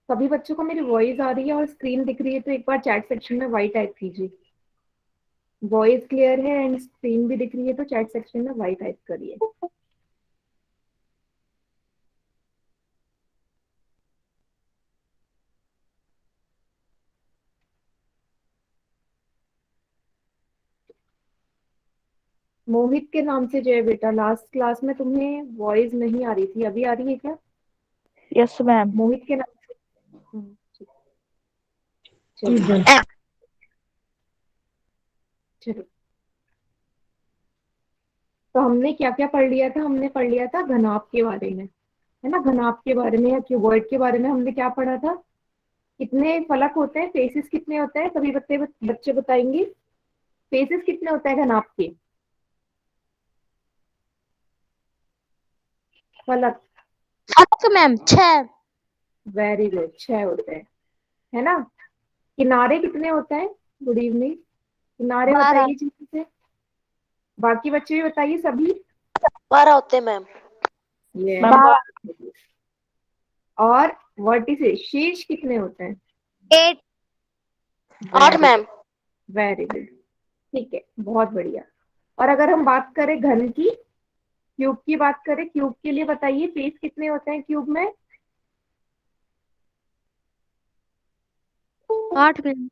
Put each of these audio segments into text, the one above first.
सभी बच्चों को मेरी वॉइस आ रही है और स्क्रीन दिख रही है, तो एक बार चैट सेक्शन में वाई टाइप कीजिए। वॉइस क्लियर है एंड स्क्रीन भी दिख रही है, तो चैट सेक्शन में वाई टाइप करिए। मोहित के नाम से जय बेटा, लास्ट क्लास में तुम्हें वॉइस नहीं आ रही थी, अभी आ रही है क्या? Yes ma'am. मोहित के नाम से। ठीक, जी चलिए। मैम। चलो, तो हमने क्या क्या पढ़ लिया था? हमने पढ़ लिया था घनाभ के बारे में, है ना? घनाभ के बारे में या क्यूबॉइड के बारे में हमने क्या पढ़ा था? कितने फलक होते हैं, फेसेस कितने होते हैं? सभी बच्चे बच्चे बताएंगे, फेसेस कितने होते हैं घनाभ के? फलक। फलक मैम 6। वेरी गुड, 6 होते हैं, है ना? किनारे कितने होते हैं? Good evening. किनारे 12। बताइए जल्दी से, बाकी बच्चे भी बताइए सभी। 12 होते हैं मैम। ये मैम 12। और वर्टिसेस, शीर्ष कितने होते हैं? 8। 8 वेरी मैम। वेरी गुड, ठीक है, बहुत बढ़िया। और अगर हम बात करें घन की, क्यूब की बात करें, क्यूब के लिए बताइए फेस कितने होते हैं क्यूब में? 8 मैम।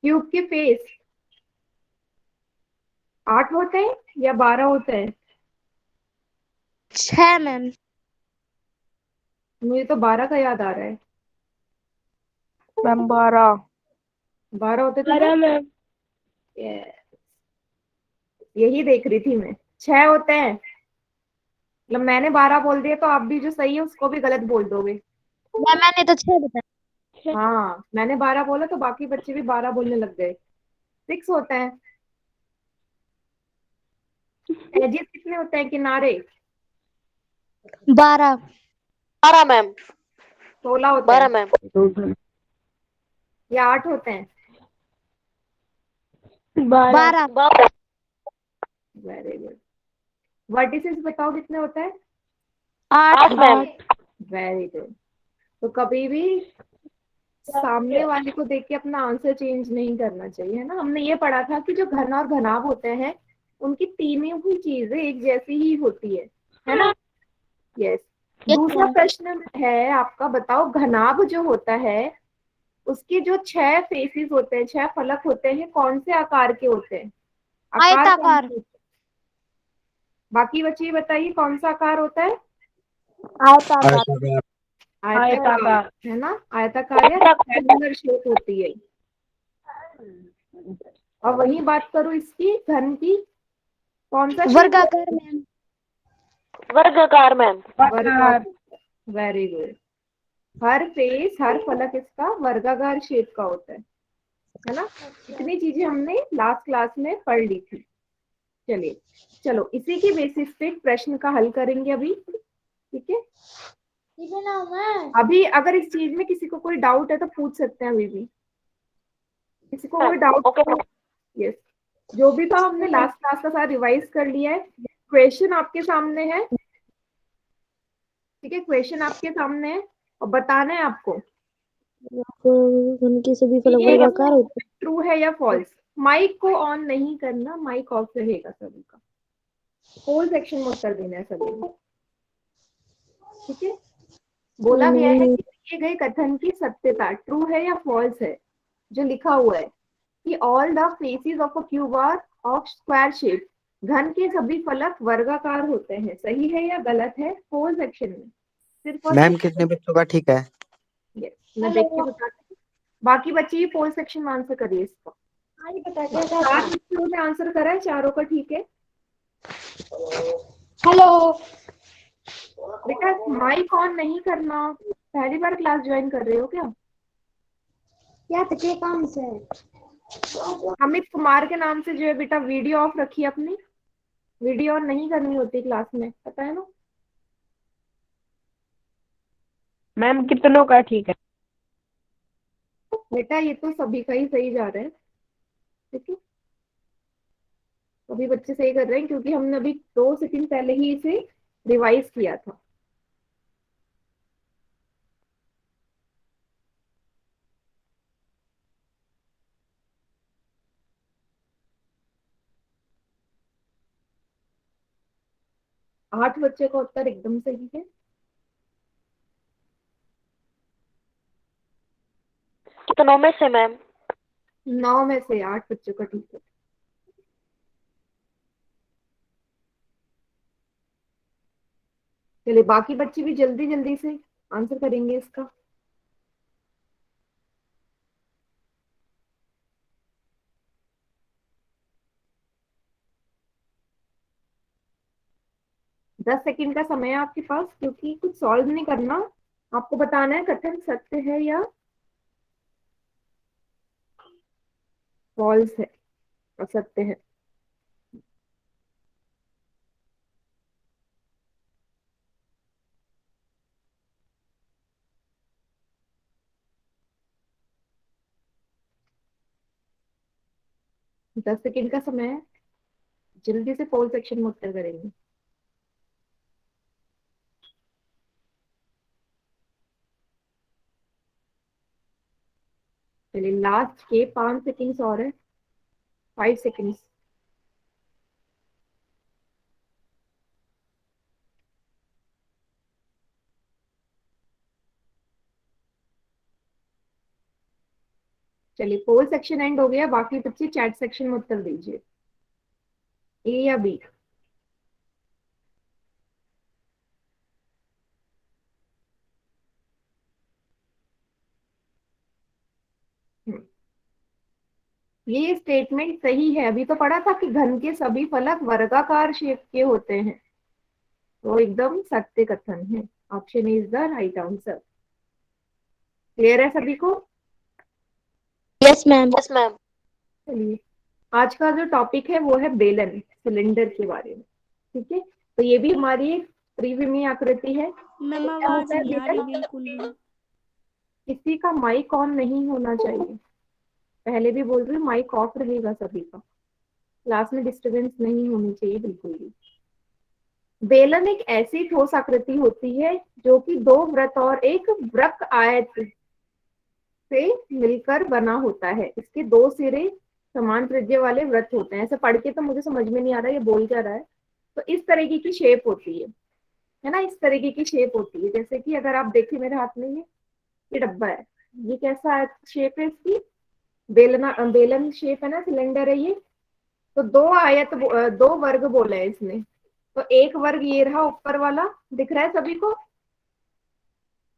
क्यूब के फेस 8 होते हैं या 12 होते हैं? 6 मैम। मुझे तो 12 का याद आ रहा है। मैम 12। 12 होते थे ना? 12 मैम। ये- यही देख रही थी मैं, 6 होते हैं। मतलब मैंने 12 बोल दिया, तो आप भी जो सही है उसको भी गलत बोल दोगे। मैम मैंने तो 6 बताया। हाँ, मैंने 12 बोला तो बाकी बच्चे भी 12 बोलने लग गए। 6 होते हैं। एजेस कितने होते हैं किनारे? 12। 12 मैम। 16 होते 12 हैं मैम। या 8 होते हैं? 12। 12। Very good. वर्टिसेस बताओ कितने होते हैं? 8। 8 मैम। Very good. तो कभी भी सामने वाले को देख के अपना आंसर चेंज नहीं करना चाहिए, है ना? हमने ये पढ़ा था कि जो घन और घनाभ होते हैं उनकी तीनों ही चीजें एक जैसी ही होती है ना? यस। यस दूसरा मैम। प्रश्न है आपका, बताओ घनाभ जो होता है उसके जो 6 फेसेस होते हैं, 6 फलक होते हैं, कौन से आकार के होते हैं? आकार कौन आयताकार। से होते हैं? बाकी बच्चे ये बताइए कौन सा आकार होता है? आयताकार। आयताकार, आयताकार। है ना? आयताकार या रेक्टेंगुलर शेप होती है। और वही बात करूं इसकी घन की, कौन सा शेप वर्गाकार होता मैम। वर्गाकार मैम। है? वर्गाकार। Very good. हर फेस, हर फलक इसका वर्गाकार शेप का होता है ना? इतनी चीजें हमने लास्ट क्लास में पढ़ ली थी। चलिए, चलो इसी के बेसिस पे एक प्रश्न का हल करेंगे अभी, ठीक है? अभी अगर इस चीज में किसी को कोई डाउट है तो पूछ सकते हैं अभी भी। किसी को कोई डाउट? Okay ma'am. यस। जो भी था हमने लास्ट क्लास का सारा रिवाइज कर लिया है। क्वेश्चन आपके सामने है, ठीक है? क्वेश्चन आपके सामने है और बताना है आपको उनके सभी कि फलक ये वर्गाकार होते ट्रू है या फॉल्स। माइक को ऑन नहीं करना, माइक ऑफ रहेगा सभी का। होल सेक्शन में उत्तर देना है सभी को, ठीक है? बोला गया है हैं। कि दिए गए कथन की सत्यता ट्रू है या फॉल्स है। जो लिखा हुआ है कि all the faces of a cube are of square shape, घन के सभी फलक वर्गाकार होते हैं, सही है या गलत है? होल सेक्शन में सिर्फ और मैम सिर्फ कितने बच्चों का ठीक है? यस, मैं देख के बताती हूँ। बाकी बच्चे ये पोल सेक्शन में आंसर करिए इसका। हाँ, 4 बच्चों ने आंसर करा है, चारों का ठीक है। हेलो। बेटा माइक ऑन नहीं करना, पहली बार क्लास ज्वाइन कर रहे हो क्या? क्या तके काम से? अमित कुमार के नाम से जो है बेटा, वीडियो ऑफ रखिए अपनी। वीडियो ऑन नहीं करनी होती क्लास में, पता है ना? मैम कितनों का ठीक है? बेटा ये तो सभी का ही सही जा रहा है, ठीक है? सभी बच्चे सही कर रहे हैं क्योंकि हमने अभी 2 सेकंड पहले ही इसे रिवाइज किया था। 8 बच्चे का उत्तर एकदम सही है। कितनों में से मैम? 9 में से 8 बच्चों का ठीक है। चलिए बाकी बच्चे भी जल्दी जल्दी से आंसर करेंगे इसका। दस सेकंड का समय है आपके पास, क्योंकि कुछ सॉल्व नहीं करना, आपको बताना है कथन सत्य है या फॉल्स है, असत्य है। 10 सेकंड का समय है, जल्दी से पोल सेक्शन में उत्तर करेंगे। चलिए लास्ट के 5 सेकंड्स और है, 5 सेकंड्स। चलिए पोल सेक्शन एंड हो गया, बाकी बच्चे चैट सेक्शन में उत्तर दीजिए, ए या बी। ये स्टेटमेंट सही है। अभी तो पढ़ा था कि घन के सभी फलक वर्गाकार शेप के होते हैं, तो एकदम सत्य कथन है। Option is the right answer. Clear है सभी को? Yes ma'am. Yes ma'am. चलिए आज का जो टॉपिक है वो है बेलन, सिलेंडर के बारे में। ठीक है, तो ये भी हमारी एक त्रिविमीय आकृति है। मैम क्या आवाज होता है नहीं आ रही बेलन? बिल्कुल भी। किसी का माइक ऑन नहीं होना चाहिए, पहले भी बोल रही हूँ, माइक ऑफ रहेगा सभी का। क्लास में डिस्टरबेंस नहीं होनी चाहिए बिल्कुल भी। बेलन एक ऐसी ठोस आकृति होती है जो कि दो वृत्त और एक वृक्क आयत से मिलकर बना होता है। इसके दो सिरे समान त्रिज्या वाले वृत्त होते हैं। ऐसे पढ़ के तो मुझे समझ में नहीं आ रहा ये बोल क्या रहा है। तो इस तरीके की शेप होती है ना, इस तरीके की शेप होती है। जैसे कि अगर आप देखिए मेरे हाथ में ये डब्बा है, ये कैसा शेप है इसकी? बेलन शेप है ना, सिलेंडर है ये। तो दो आयत, दो वर्ग बोला है इसने। तो एक वर्ग ये रहा ऊपर वाला, दिख रहा है सभी को?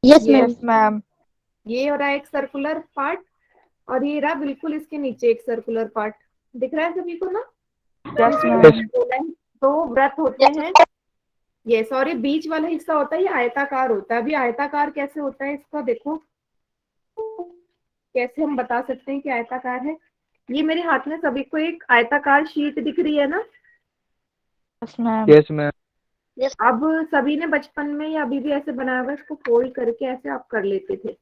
यस ये मैम। मैम। ये हो रहा है एक सर्कुलर पार्ट, और ये रहा बिल्कुल इसके नीचे एक सर्कुलर पार्ट। दिख रहा है सभी को ना? यस जिसे मैम। बोला है दो वृत्त होते हैं। ये सॉरी, बीच वाला हिस्सा होता है ये आयताकार होता है। अभी आयताकार कैसे होता है इसका देखो, कैसे हम बता सकते हैं कि आयताकार है। ये मेरे हाथ में सभी को एक आयताकार शीट दिख रही है ना? Yes ma'am. Yes ma'am. अब सभी ने बचपन में या अभी भी ऐसे बनाया होगा, इसको फोल्ड करके ऐसे आप कर लेते थे।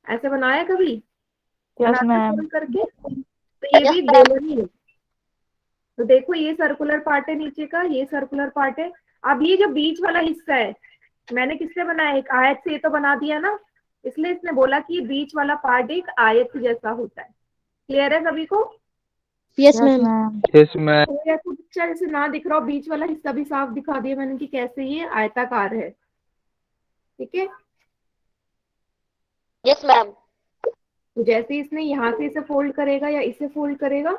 ऐसे बनाया कभी? यस बनाते मैम। फोल्ड करके? तो ये भी बेलन ही है। तो देखो ये सर्कुलर पार्ट है नीचे का, ये सर्कुलर पार्ट है। अब ये जो बीच वाला हिस्सा है, मैंने किससे बनाया? एक आयत से तो बना दिया ना, इसलिए इसने बोला कि बीच वाला पार्ट एक आयत जैसा होता है। क्लियर है सभी को? Yes yes ma'am. Ma'am. Yes ma'am. तो ऐसा पिक्चर जैसे ना दिख रहा हो, बीच वाला हिस्सा भी साफ दिखा दिया मैंने कि कैसे ये आयताकार है। ठीक है, यस मैम। तो जैसे इसने यहाँ से इसे फोल्ड करेगा या इसे फोल्ड करेगा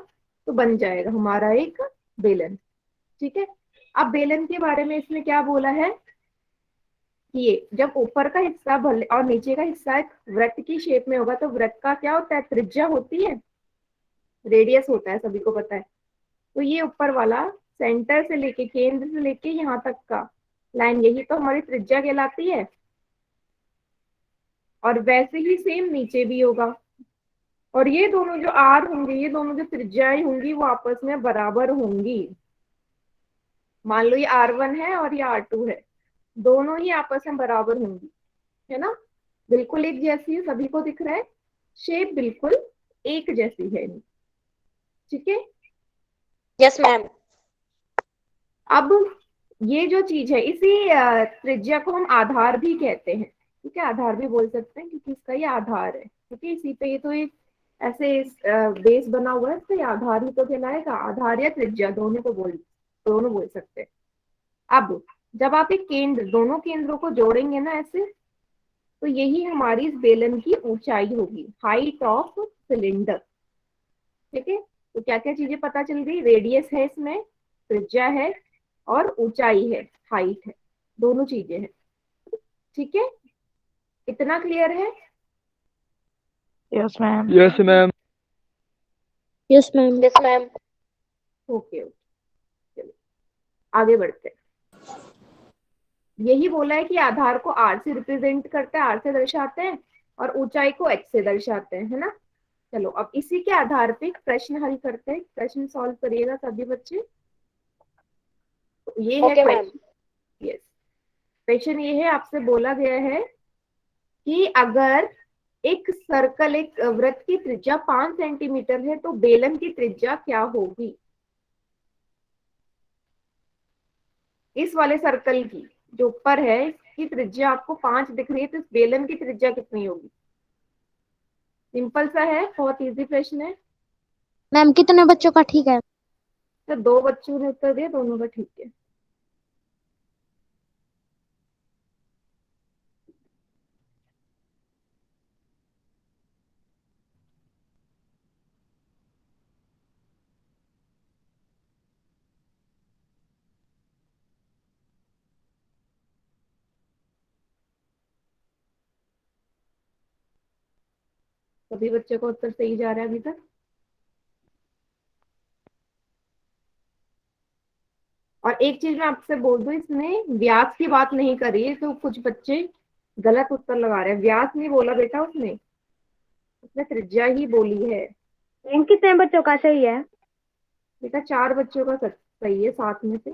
तो बन जाएगा हमारा एक बेलन। ठीक है, अब बेलन के बारे में इसने क्या बोला है कि ये जब ऊपर का हिस्सा भले और नीचे का हिस्सा एक वृत्त की शेप में होगा, तो वृत्त का क्या होता है? त्रिज्या होती है, रेडियस होता है, सभी को पता है। तो ये ऊपर वाला सेंटर से लेके, केंद्र से लेके यहाँ तक का लाइन, यही तो हमारी त्रिज्या कहलाती है। और वैसे ही सेम नीचे भी होगा। और ये दोनों जो आर होंगे, ये दोनों जो त्रिज्याएं होंगी वो आपस में बराबर होंगी। मान लो ये R1 है और ये R2 है, दोनों ही आपस में बराबर होंगी, है ना? बिल्कुल एक जैसी है, सभी को दिख रहा है, शेप बिल्कुल एक जैसी है। ठीक है, यस मैम। अब ये जो चीज है, इसी त्रिज्या को हम आधार भी कहते हैं। ठीक है, आधार भी बोल सकते हैं क्योंकि इसका ये आधार है। ठीक है, इसी पे ये तो एक ऐसे बेस बना हुआ है, इसका ये आधार ही तो कहलाएगा। आधार या त्रिज्या दोनों को दोनों बोल सकते हैं। अब जब आप एक केंद्र, दोनों केंद्रों को जोड़ेंगे ना ऐसे, तो यही हमारी इस बेलन की ऊंचाई होगी, हाइट ऑफ सिलेंडर। ठीक है, तो क्या क्या चीजें पता चल गई, रेडियस है इसमें, त्रिज्या है और ऊंचाई है, हाइट है, दोनों चीजें हैं। ठीक है, इतना क्लियर है? Yes, ma'am. Yes, ma'am. Yes, ma'am. Yes, ma'am. Okay okay, चलिए आगे बढ़ते हैं। यही बोला है कि आधार को आर से रिप्रेजेंट करते हैं, आर से दर्शाते हैं, और ऊंचाई को एच से दर्शाते हैं, है ना। चलो अब इसी के आधार पे एक प्रश्न हल करते हैं, प्रश्न सॉल्व करिएगा सभी बच्चे। ये है Okay, ma'am. Question. Yes, question ये है, आपसे बोला गया है कि अगर एक सर्कल, एक वृत्त की त्रिज्या 5 सेंटीमीटर है तो बेलन की त्रिज्या क्या होगी। इस वाले सर्कल की जो ऊपर है, इसकी त्रिज्या आपको 5 दिख रही है, तो इस बेलन की त्रिज्या कितनी होगी। सिंपल सा है, बहुत इजी प्रश्न है। मैम कितने बच्चों का ठीक है? तो 2 बच्चों ने उत्तर दिया, दोनों का ठीक है। सभी बच्चों का उत्तर सही जा रहा है अभी तक। और एक चीज मैं आपसे बोल दूं, इसमें व्यास की बात नहीं करी है, तो कुछ बच्चे गलत उत्तर लगा रहे हैं। व्यास नहीं बोला बेटा उसने, उसने त्रिज्या ही बोली है। मैम कितने बच्चों का सही है? बेटा 4 बच्चों का सही है 7 में से।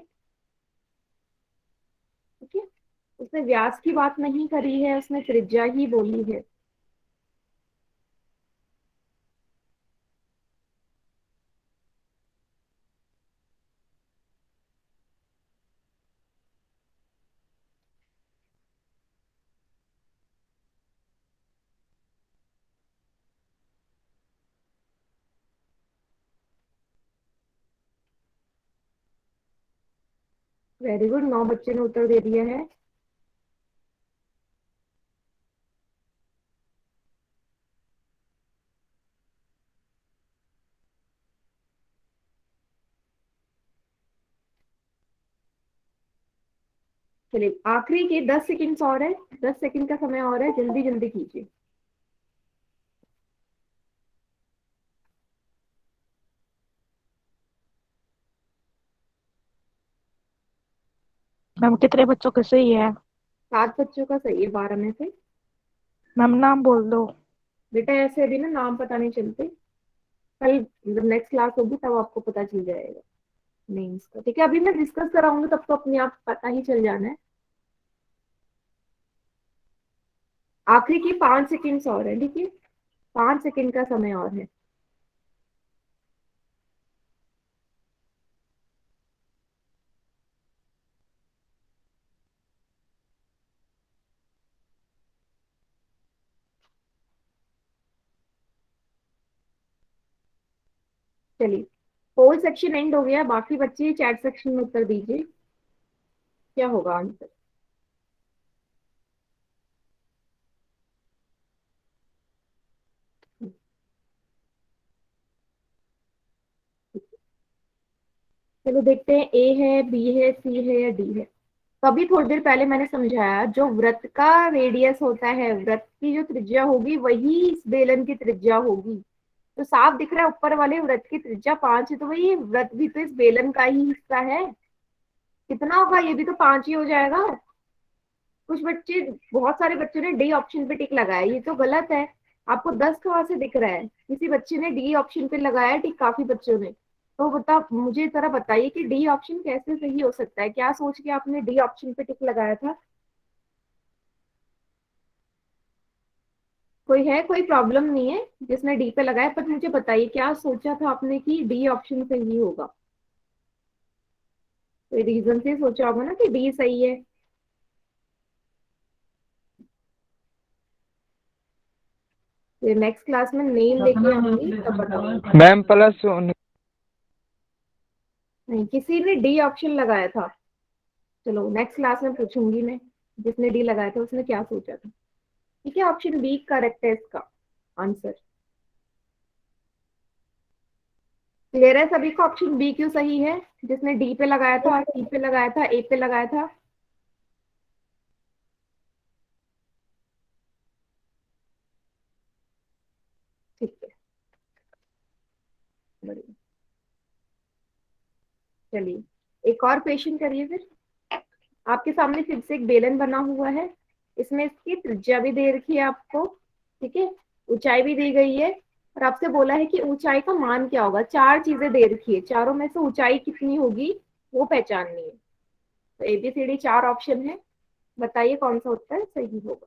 ठीक है, उसने व्यास की बात नहीं करी है, उसने त्रिज्या ही बोली है। वेरी गुड, 9 बच्चे ने उत्तर दे दिया है। चलिए आखिरी के 10 सेकंड और है, 10 सेकंड का समय और है, जल्दी जल्दी कीजिए। मैम कितने बच्चों का सही है? 7 बच्चों का सही है 12 में से। मैम नाम बोल दो। बेटा ऐसे अभी ना नाम पता नहीं चलते, कल जब नेक्स्ट क्लास होगी तब आपको पता चल जाएगा नेम्स का। ठीक है, अभी मैं डिस्कस कराऊंगी तब तो अपने आप पता ही चल जाना है। आखिरी की 5 सेकंड और है, ठीक है, 5 सेकंड का समय और है। चलिए पोल सेक्शन एंड हो गया, बाकी बच्चे चैट सेक्शन में उत्तर दीजिए, क्या होगा आंसर। चलो देखते हैं, ए है, बी है, सी है या डी है। तो अभी थोड़ी देर पहले मैंने समझाया, जो वृत्त का रेडियस होता है, वृत्त की जो त्रिज्या होगी वही इस बेलन की त्रिज्या होगी। तो साफ दिख रहा है ऊपर वाले वृत्त की त्रिज्या 5 है, तो वही वृत्त भी तो इस बेलन का ही हिस्सा है। कितना होगा, ये भी तो 5 ही हो जाएगा। कुछ बच्चे, बहुत सारे बच्चों ने डी ऑप्शन पे टिक लगाया, ये तो गलत है। आपको 10 कहाँ से दिख रहा है, किसी बच्चे ने डी ऑप्शन पे लगाया टिक, काफी बच्चों ने। तो बता, मुझे जरा बताइए कि डी ऑप्शन कैसे सही हो सकता है, क्या सोच के आपने डी ऑप्शन पे टिक लगाया था। कोई है, कोई प्रॉब्लम नहीं है जिसने डी पे लगाया, पर मुझे बताइए क्या सोचा था आपने कि डी ऑप्शन सही होगा। कोई रीजन से सोचा होगा ना कि डी सही है। फिर नेक्स्ट क्लास में नेम लेके आऊंगी तब बताऊंगी। मैम प्लस नहीं, किसी ने डी ऑप्शन लगाया था। चलो नेक्स्ट क्लास में पूछूंगी मैं, जिसने डी लगाया था उसने क्या सोचा था। ठीक है, ऑप्शन बी करेक्ट है इसका आंसर। क्लियर है सभी को ऑप्शन बी क्यों सही है? जिसने डी पे लगाया था, सी पे लगाया था, ए पे लगाया था। ठीक है, बढ़िया। चलिए एक और क्वेश्चन करिए फिर। आपके सामने फिर से एक बेलन बना हुआ है, इसमें इसकी त्रिज्या भी दे रखी है आपको, ठीक है, ऊंचाई भी दी गई है, और आपसे बोला है कि ऊंचाई का मान क्या होगा। चार चीजें दे रखी है, चारों में से ऊंचाई कितनी होगी वो पहचाननी है। तो एबीसीडी चार ऑप्शन है, बताइए कौन सा उत्तर सही होगा।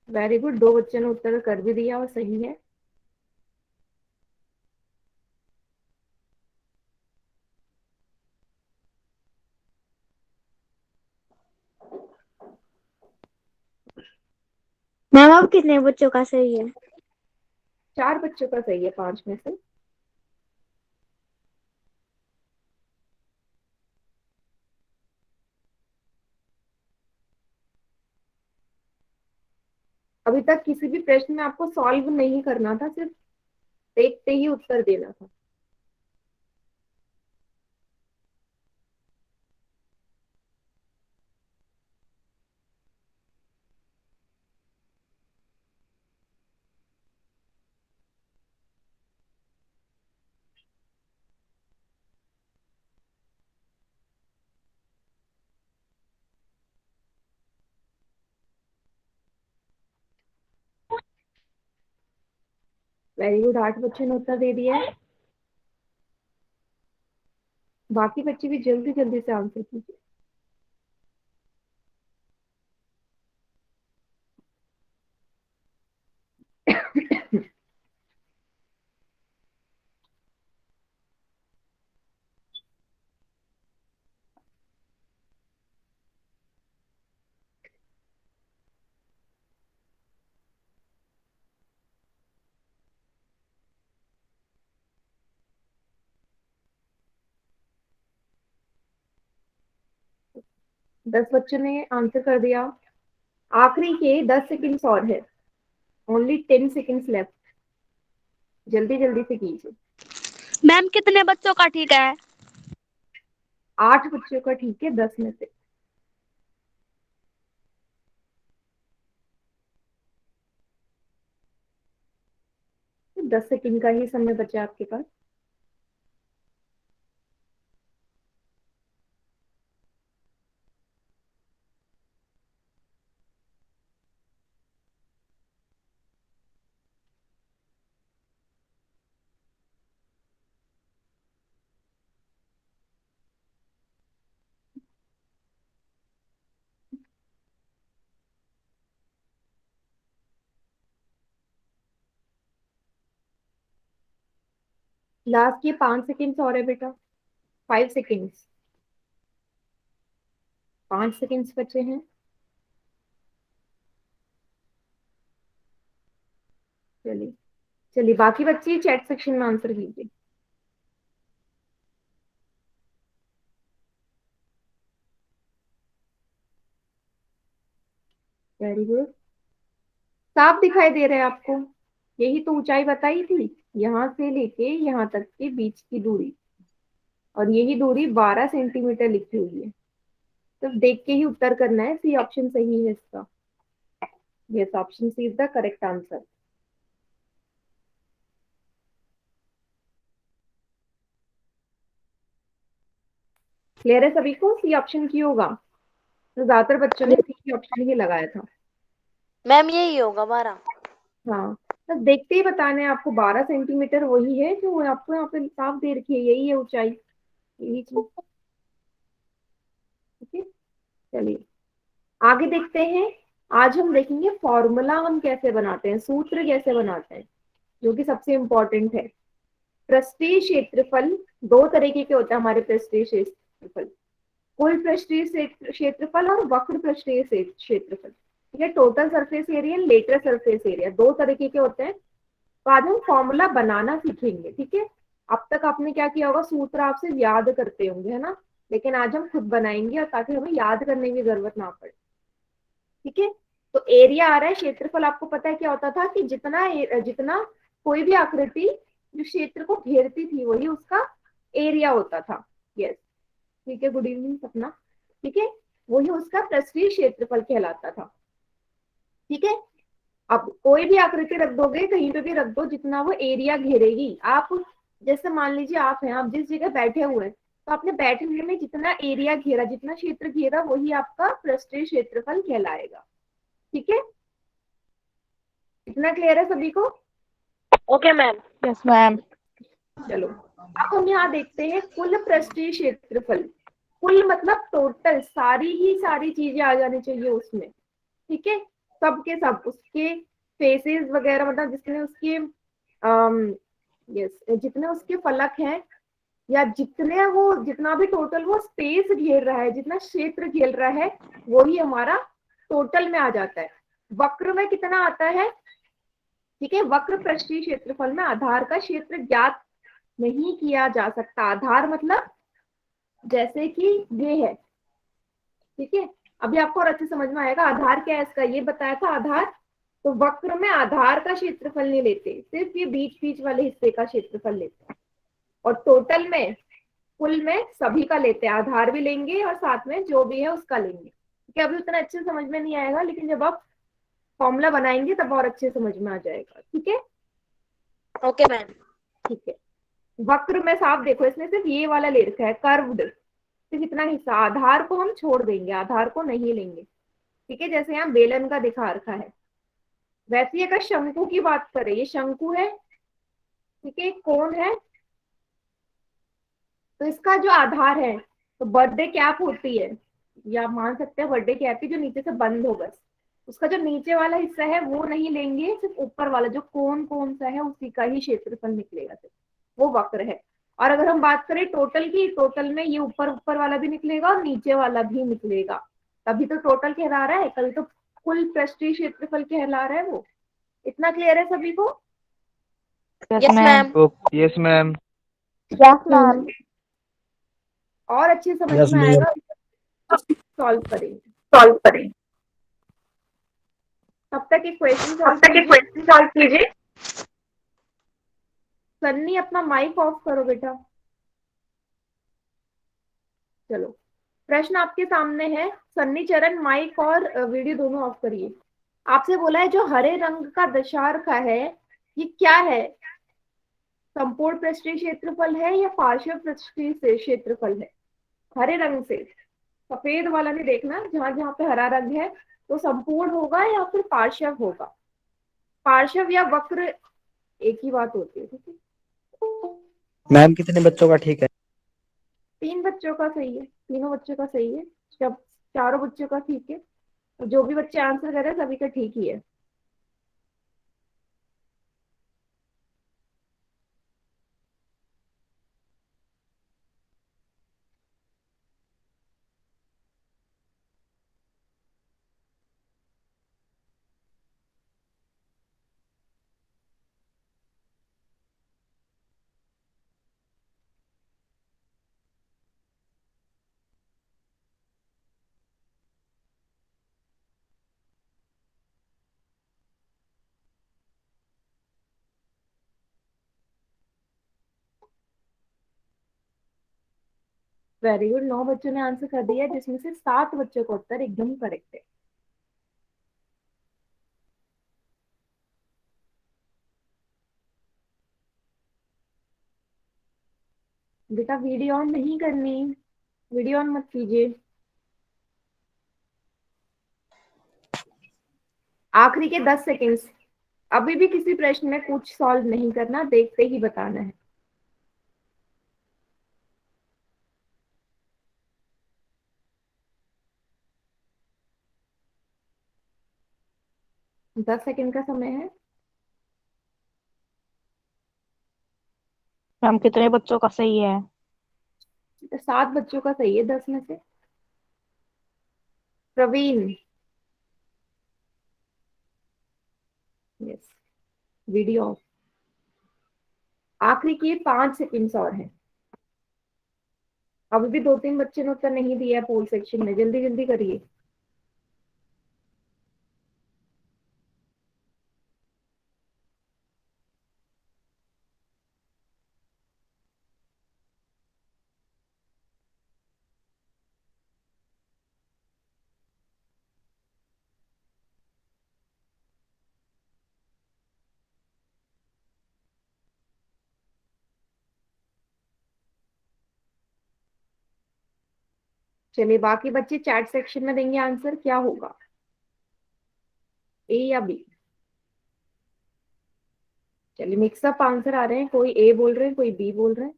वेरी गुड, दो बच्चों ने उत्तर कर भी दिया और सही है। मैम अब कितने बच्चों का सही है? चार बच्चों का सही है पांच में से। अभी तक किसी भी प्रश्न में आपको सॉल्व नहीं करना था, सिर्फ देखते ही उत्तर देना था। वेरी गुड, आठ बच्चों ने उत्तर दे दिया है। बाकी बच्चे भी जल्दी जल्दी से आंसर कीजिए। 10 बच्चों ने आंसर कर दिया। आखिरी के 10 सेकंड्स और है, ओनली 10 सेकंड्स लेफ्ट, जल्दी जल्दी से कीजिए। मैम कितने बच्चों का ठीक है? आठ बच्चों का ठीक है 10 में से। तो 10 सेकंड का ही समय बचा आपके पास। लास्ट के 5 सेकंड्स और है बेटा, 5 सेकंड्स, 5 सेकंड्स बचे हैं। चलिए चलिए, बाकी बच्चे चैट सेक्शन में आंसर कीजिए। वेरी गुड, साफ दिखाई दे रहा है आपको? यही तो ऊंचाई बताई थी, यहाँ से लेके यहाँ तक के बीच की दूरी, और यही दूरी 12 सेंटीमीटर लिखी हुई है। तो देख के ही उत्तर करना है, सी ऑप्शन सही है इसका। Yes, option C is the correct answer. Clear है सभी को, सी ऑप्शन की होगा? तो ज्यादातर बच्चों ने सी ऑप्शन ही लगाया था। मैम यही होगा 12। हाँ, तो देखते ही बताना है आपको, 12 सेंटीमीटर वही है जो आपको यहाँ पे साफ दे रखी है, यही है ऊंचाई, यही चीज। ठीक है, चलिए आगे देखते हैं। आज हम देखेंगे फॉर्मूला हम कैसे बनाते हैं, सूत्र कैसे बनाते हैं, जो कि सबसे इम्पोर्टेंट है। पृष्ठीय क्षेत्रफल दो तरीके के होते हैं हमारे पृष्ठीय क्षेत्रफल। कुल पृष्ठीय क्षेत्रफल और वक्र पृष्ठीय क्षेत्रफल। ठीक है, total surface area, lateral surface area, दो तरीके के होते हैं। तो आज हम फॉर्मूला बनाना सीखेंगे। ठीक है, अब तक आपने क्या किया होगा, सूत्र आप सिर्फ याद करते होंगे, है ना, लेकिन आज हम खुद बनाएंगे, और ताकि हमें याद करने की जरूरत ना पड़े। ठीक है, तो एरिया आ रहा है, क्षेत्रफल आपको पता है क्या होता था, कि जितना जितना कोई भी आकृति जो क्षेत्र को घेरती थी वही उसका एरिया होता था। यस, ठीक है, गुड इवनिंग सपना। ठीक है, वही उसका पृष्ठीय क्षेत्रफल कहलाता था। ठीक है, अब कोई भी आकृति रख दोगे, कहीं पे भी रख दो, जितना वो एरिया घेरेगी। आप जैसे मान लीजिए आप हैं, आप जिस जगह बैठे हुए हैं, तो आपने बैठने में जितना एरिया घेरा, जितना क्षेत्र घेरा, वही आपका पृष्ठीय क्षेत्रफल कहलाएगा। ठीक है, इतना क्लियर है सभी को? Okay ma'am. Yes ma'am. चलो, अब हम यहाँ देखते हैं कुल पृष्ठीय क्षेत्रफल। कुल मतलब टोटल, सारी ही सारी चीजें आ जानी चाहिए उसमें। ठीक है, सब के सब, उसके फेसेस वगैरह, मतलब जिसने उसके यस जितने उसके फलक हैं, या जितने वो, जितना भी टोटल वो स्पेस घेर रहा है, जितना क्षेत्र घेर रहा है, वही हमारा टोटल में आ जाता है। वक्र में कितना आता है? ठीक है, वक्र पृष्ठीय क्षेत्रफल में आधार का क्षेत्र ज्ञात नहीं किया जा सकता। आधार मतलब जैसे कि ये है। ठीक है, अभी आपको और अच्छे समझ में आएगा आधार क्या है इसका, ये बताया था आधार। तो वक्र में आधार का क्षेत्रफल नहीं लेते, सिर्फ ये बीच बीच वाले हिस्से का क्षेत्रफल लेते हैं। और टोटल में, कुल में सभी का लेते हैं, आधार भी लेंगे और साथ में जो भी है उसका लेंगे। ठीक है, अभी उतना अच्छे समझ में नहीं आएगा, लेकिन जब आप फॉर्मूला बनाएंगे तब और अच्छे समझ में आ जाएगा। ठीक है, ओके मैम। ठीक है। वक्र में साफ देखो, इसमें सिर्फ ये वाला ले रखा है कर्व्ड, सिर्फ इतना हिस्सा। आधार को हम छोड़ देंगे, आधार को नहीं लेंगे। ठीक है, जैसे यहाँ बेलन का दिखा रखा है, वैसे ही अगर शंकु की बात करें, ये शंकु है। ठीक है, कोण है, तो इसका जो आधार है, तो बर्थडे कैप होती है, या मान सकते हैं बर्थडे कैप की, जो नीचे से बंद हो, बस उसका जो नीचे वाला हिस्सा है वो नहीं लेंगे, सिर्फ ऊपर वाला जो कोण कौन सा है उसी का ही क्षेत्रफल निकलेगा, सिर्फ वो वक्र है। और अगर हम बात करें टोटल की, टोटल में ये ऊपर ऊपर वाला भी निकलेगा और नीचे वाला भी निकलेगा, तभी तो टोटल कहला रहा है, कभी तो कुल पृष्ठीय क्षेत्रफल कहला रहा है वो। इतना क्लियर है सभी को? Yes yes ma'am. Ma'am. Yes ma'am. Yes ma'am. और अच्छे समझ यस में मैम। आएगा, सॉल्व करेंगे। सॉल्व करें। तब तक एक क्वेश्चन अब सॉल्व तक एक कीजिए। क्वेश्चन सॉल्व कीजिए। सन्नी अपना माइक ऑफ करो बेटा। चलो, प्रश्न आपके सामने है। सन्नी चरण माइक और वीडियो दोनों ऑफ करिए। आपसे बोला है जो हरे रंग का दशार्थ है, ये क्या है? संपूर्ण पृष्ठीय क्षेत्रफल है या पार्श्व पृष्ठीय क्षेत्रफल है? हरे रंग से, सफेद वाला नहीं देखना, जहां जहां पे हरा रंग है, तो संपूर्ण होगा या फिर पार्श्व होगा। पार्श्व या वक्र एक ही बात होती है। ठीक है, मैम कितने बच्चों का ठीक है? 3 बच्चों का सही है, तीनों बच्चों का सही है, जब चारों बच्चों का ठीक है। तो जो भी बच्चे आंसर कर रहे हैं सभी का ठीक ही है। वेरी गुड, 9 बच्चों ने आंसर कर दिया, जिसमें से 7 बच्चों का उत्तर एकदम करेक्ट है। बेटा वीडियो ऑन नहीं करनी, वीडियो ऑन मत कीजिए। आखिरी के 10 सेकेंड्स, अभी भी किसी प्रश्न में कुछ सॉल्व नहीं करना, देखते ही बताना है। 10 सेकेंड का समय है। मैम कितने बच्चों का सही है? 7 बच्चों का सही है 10 में से। Praveen, yes, video off. आखिरी के 5 सेकंड्स और हैं। अभी भी 2-3 बच्चे ने उत्तर नहीं दिया पोल सेक्शन में, जल्दी जल्दी करिए। चलिए बाकी बच्चे चैट सेक्शन में देंगे आंसर, क्या होगा, ए या बी। चलिए मिक्सअप आंसर आ रहे हैं, कोई ए बोल रहे हैं, कोई बी बोल रहे हैं।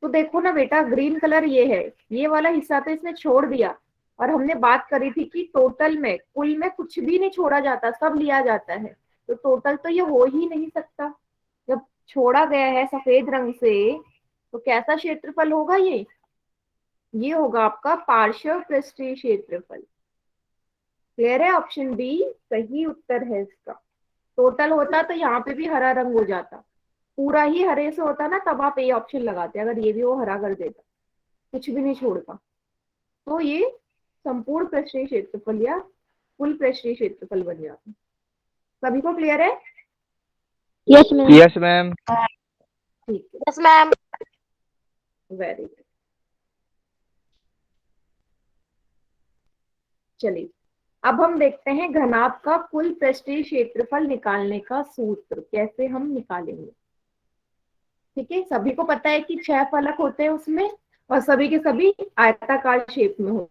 तो देखो ना बेटा, ग्रीन कलर ये है, ये वाला हिस्सा तो इसने छोड़ दिया। और हमने बात करी थी कि टोटल में, कुल में कुछ भी नहीं छोड़ा जाता, सब लिया जाता है। तो टोटल तो ये हो ही नहीं सकता। जब छोड़ा गया है सफेद रंग से, तो कैसा क्षेत्रफल होगा ये होगा आपका पार्श्व पृष्ठीय क्षेत्रफल। क्लियर है? ऑप्शन बी सही उत्तर है इसका। टोटल होता तो यहाँ पे भी हरा रंग हो जाता, पूरा ही हरे से होता ना, तब आप ए ऑप्शन लगाते, अगर ये भी वो हरा कर देता, कुछ भी नहीं छोड़ता। तो ये संपूर्ण पृष्ठीय क्षेत्रफल या कुल पृष्ठीय क्षेत्रफल बन जाता। सभी को क्लियर है? Yes ma'am. Yes ma'am. ठीक है, यस मैम। Very good. चलिए अब हम देखते हैं घनाभ का कुल पृष्ठीय क्षेत्रफल निकालने का सूत्र कैसे हम निकालेंगे। ठीक है, सभी को पता है कि 6 फलक होते हैं उसमें, और सभी के सभी आयताकार शेप में हो।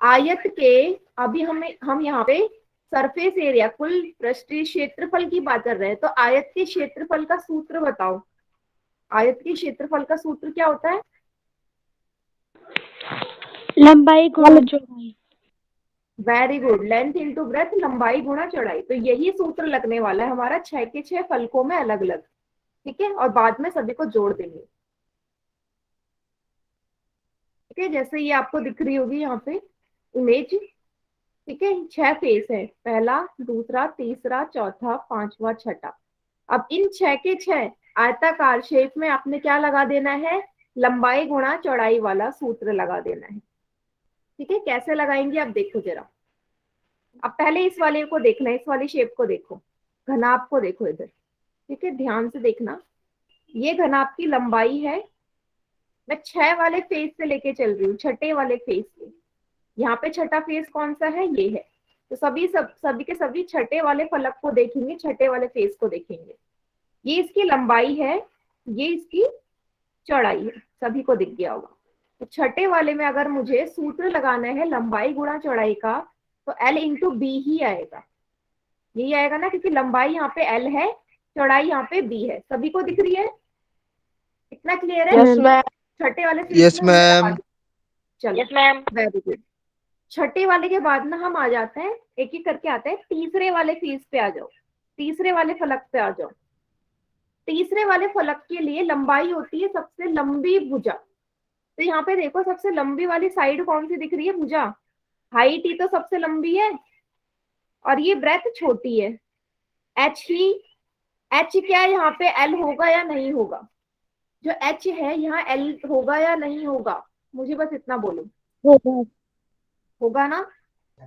आयत के, अभी हम यहाँ पे सरफेस एरिया, कुल पृष्ठीय क्षेत्रफल की बात कर रहे हैं, तो आयत के क्षेत्रफल का सूत्र बताओ। आयत के क्षेत्रफल का सूत्र क्या होता है? लंबाई गुणा चौड़ाई। Very good, length into breadth, लंबाई गुणा चौड़ाई। तो यही सूत्र लगने वाला है हमारा 6 के 6 फलकों में अलग अलग। ठीक है, और बाद में सभी को जोड़ देंगे। ठीक है, जैसे ये आपको दिख रही होगी यहाँ पे इमेज। ठीक है, 6 फेस है, पहला, दूसरा, तीसरा, चौथा, पांचवा, छठा। अब इन 6 के 6 आयताकार शेप में आपने क्या लगा देना है? लंबाई गुणा चौड़ाई वाला सूत्र लगा देना है। ठीक है, कैसे लगाएंगे आप देखो जरा। अब पहले इस वाले को देखना है, इस वाली शेप को देखो, घनाभ को देखो इधर। ठीक है, ध्यान से देखना, ये घनाभ की लंबाई है। मैं 6 वाले फेस से लेके चल रही हूँ, छठे वाले फेस से। यहाँ पे छठा फेस कौन सा है? ये है। तो सभी के सभी छठे वाले फलक को देखेंगे, छठे वाले फेस को देखेंगे। ये इसकी लंबाई है, ये इसकी चौड़ाई है, सभी को दिख गया होगा। तो छठे वाले में अगर मुझे सूत्र लगाना है लंबाई गुणा चौड़ाई का, तो L इंटू बी ही आएगा। यही आएगा ना, क्योंकि लंबाई यहाँ पे L है, चौड़ाई यहाँ पे B है। सभी को दिख रही है? इतना क्लियर है? Yes ma'am. छठे वाले यस मैम। चलो, यस मैम। Very good. छठे वाले के बाद ना हम आ जाते हैं, एक एक करके आते हैं, तीसरे वाले फेस पे आ जाओ, तीसरे वाले फलक पे आ जाओ। तीसरे वाले फलक के लिए लंबाई होती है सबसे लंबी भुजा। तो यहाँ पे देखो, सबसे लंबी वाली साइड कौन सी दिख रही है? भुजा। हाइट ही तो सबसे लंबी है, और ये ब्रेथ छोटी है, एच ही। एच क्या यहाँ पे एल होगा या नहीं होगा? जो एच है यहाँ एल होगा या नहीं होगा? मुझे बस इतना बोलो। होगा ना?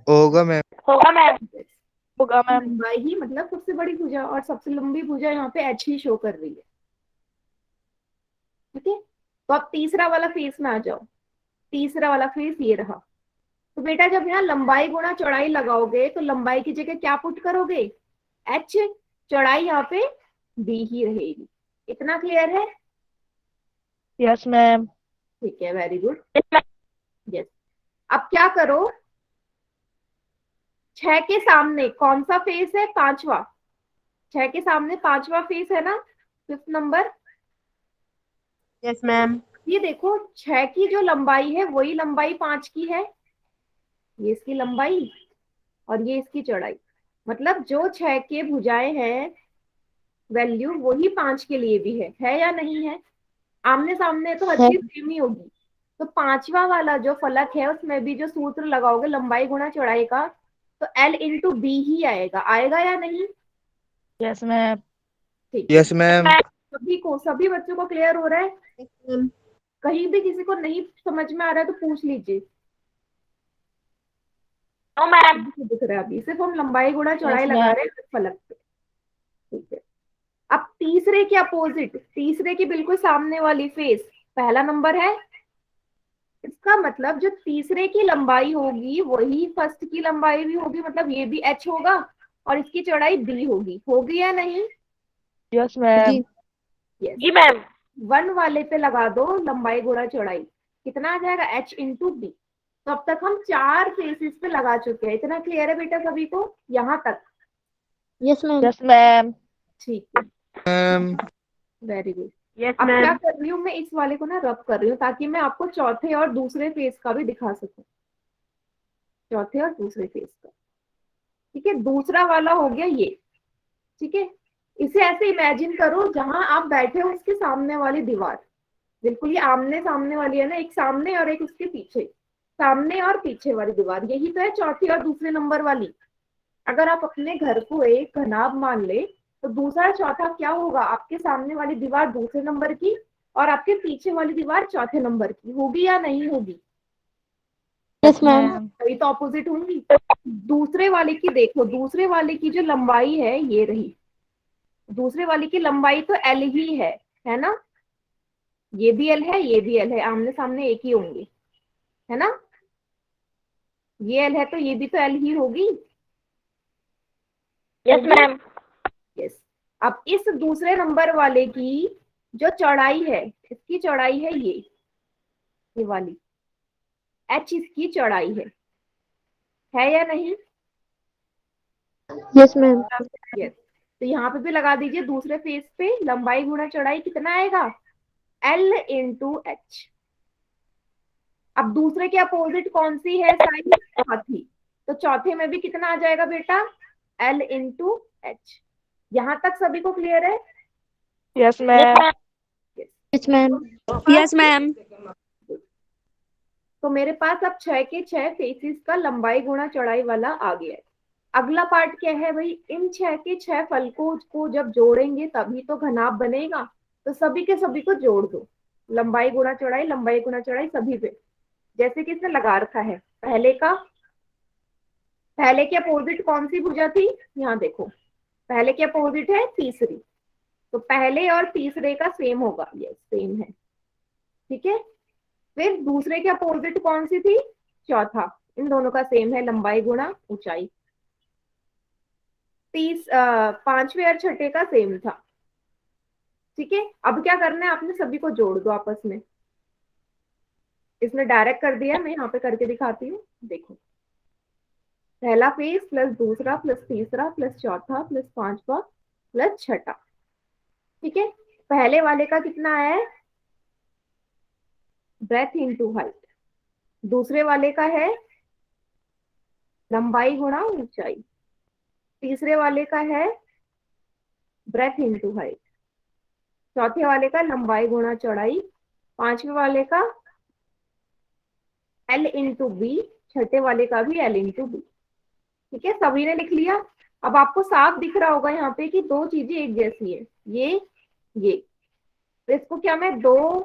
होगा मैम। होगा मैम। होगा मैम। लंबाई ही मतलब सबसे बड़ी भुजा, और सबसे लंबी भुजा यहाँ पे एच ही शो कर रही है। ठीक है, तो अब तीसरा वाला फेस में आ जाओ। तीसरा वाला फेस ये रहा। तो बेटा जब यहाँ लंबाई गुणा चौड़ाई लगाओगे, तो लंबाई की जगह क्या पुट करोगे? एच, चौड़ाई यहाँ पे बी ही रहेगी। इतना क्लियर है? Yes ma'am. ठीक है, वेरी गुड। यस, अब क्या करो, 6 के सामने कौन सा फेस है? पांचवा। 6 के सामने पांचवा फेस है ना, 5th नंबर। Yes ma'am. ये देखो, 6 की जो लंबाई है वही लंबाई 5 की है। ये इसकी लंबाई और ये इसकी चौड़ाई, मतलब जो 6 के भुजाएं हैं वैल्यू वही 5 के लिए भी है या नहीं है? आमने सामने तो हर चीज सेम ही होगी। तो पांचवा वाला जो फलक है उसमें भी जो सूत्र लगाओगे लंबाई गुणा चौड़ाई का, तो L इंटू बी ही आएगा। आएगा या नहीं? Yes, ma'am. ठीक है। Yes ma'am. सभी बच्चों को क्लियर हो रहा है? Yes, ma'am. कहीं भी किसी को नहीं समझ में आ रहा है तो पूछ लीजिए। No ma'am. सभी को दिख रहा है? अभी सिर्फ हम लंबाई गुणा चौड़ाई Yes, लगा ma'am. रहे हैं फलक पे। ठीक है। अब तीसरे के अपोजिट, तीसरे की बिल्कुल सामने वाली फेस पहला नंबर है। इसका मतलब जो तीसरे की लंबाई होगी वही फर्स्ट की लंबाई भी होगी, मतलब ये भी h होगा और इसकी चौड़ाई b होगी या नहीं? Yes, ma'am. यस। जी मैम। 1 वाले पे लगा दो लंबाई गुणा चौड़ाई, कितना आ जाएगा? h into B. तो अब तक हम 4 फेसेस पे लगा चुके हैं। इतना क्लियर है बेटा सभी को यहाँ तक? Yes, ma'am. Yes, ma'am. ठीक है, मैम। Very good. यस अब क्या मैम। कर रही हूँ मैं, इस वाले को ना रब कर रही हूँ ताकि मैं आपको चौथे और दूसरे फेस का भी दिखा सकूं। चौथे और दूसरे फेस का, ठीक है। दूसरा वाला हो गया ये, ठीक है। इसे ऐसे इमेजिन करो जहां आप बैठे हो उसके सामने वाली दीवार, बिल्कुल ये आमने सामने वाली है ना, एक सामने और एक उसके पीछे, सामने और पीछे वाली दीवार, यही तो है चौथी और दूसरे नंबर वाली। अगर आप अपने घर को एक घनाभ मान ले तो दूसरा चौथा क्या होगा? आपके सामने वाली दीवार दूसरे नंबर की और आपके पीछे वाली दीवार चौथे नंबर की होगी या नहीं होगी? Yes, ma'am. Ma'am. वही तो ऑपोजिट होंगी। दूसरे वाले की देखो, दूसरे वाले की जो लंबाई है ये रही, दूसरे वाले की लंबाई तो एल ही है ना? ये भी एल है, ये भी एल है, आमने सामने एक ही होंगे, है ना? ये एल है तो ये भी तो एल ही होगी। Yes ma'am. यस। अब इस दूसरे नंबर वाले की जो चौड़ाई है, इसकी चौड़ाई है ये वाली, एच इसकी चौड़ाई है या नहीं? Yes, ma'am. यस। तो यहाँ पे भी लगा दीजिए दूसरे फेस पे लंबाई गुणा चौड़ाई कितना आएगा? L into H. अब दूसरे के अपोजिट कौन सी है साइड? चौथी। तो चौथे में भी कितना आ जाएगा बेटा? L into H. यहाँ तक सभी को क्लियर है? Yes, ma'am. Yes, ma'am. Yes ma'am. तो मेरे पास अब 6 के 6 फेसेस का लंबाई गुणा चौड़ाई वाला आ गया है। अगला पार्ट क्या है भाई? इन 6 के 6 फलकों को जब जोड़ेंगे तभी तो घनाभ बनेगा। तो सभी के सभी को जोड़ दो, लंबाई गुणा चौड़ाई सभी पे, जैसे कि इसने लगा रखा है। पहले के अपोजिट कौन सी भुजा थी? यहाँ देखो, पहले के अपोजिट है तीसरी, तो पहले और तीसरे का सेम होगा, ये सेम है, ठीक है। फिर दूसरे के अपोजिट कौन सी थी? चौथा। इन दोनों का सेम है, लंबाई गुणा ऊंचाई। पांचवे और छठे का सेम था, ठीक है। अब क्या करना है, आपने सभी को जोड़ दो आपस में। इसने डायरेक्ट कर दिया, मैं यहाँ पे करके दिखाती हूँ, देखो। पहला फेस प्लस दूसरा प्लस तीसरा प्लस चौथा प्लस पांचवा प्लस छठा, ठीक है। पहले वाले का कितना है? Breath into height. दूसरे वाले का है लंबाई गुणा ऊंचाई। तीसरे वाले का है ब्रेथ इंटू हाइट। चौथे वाले का लंबाई गुणा चौड़ाई। पांचवे वाले का एल इंटू बी। छठे वाले का भी एल इंटू बी, ठीक है। सभी ने लिख लिया? अब आपको साफ दिख रहा होगा यहाँ पे कि दो चीजें एक जैसी है, ये तो इसको क्या मैं 2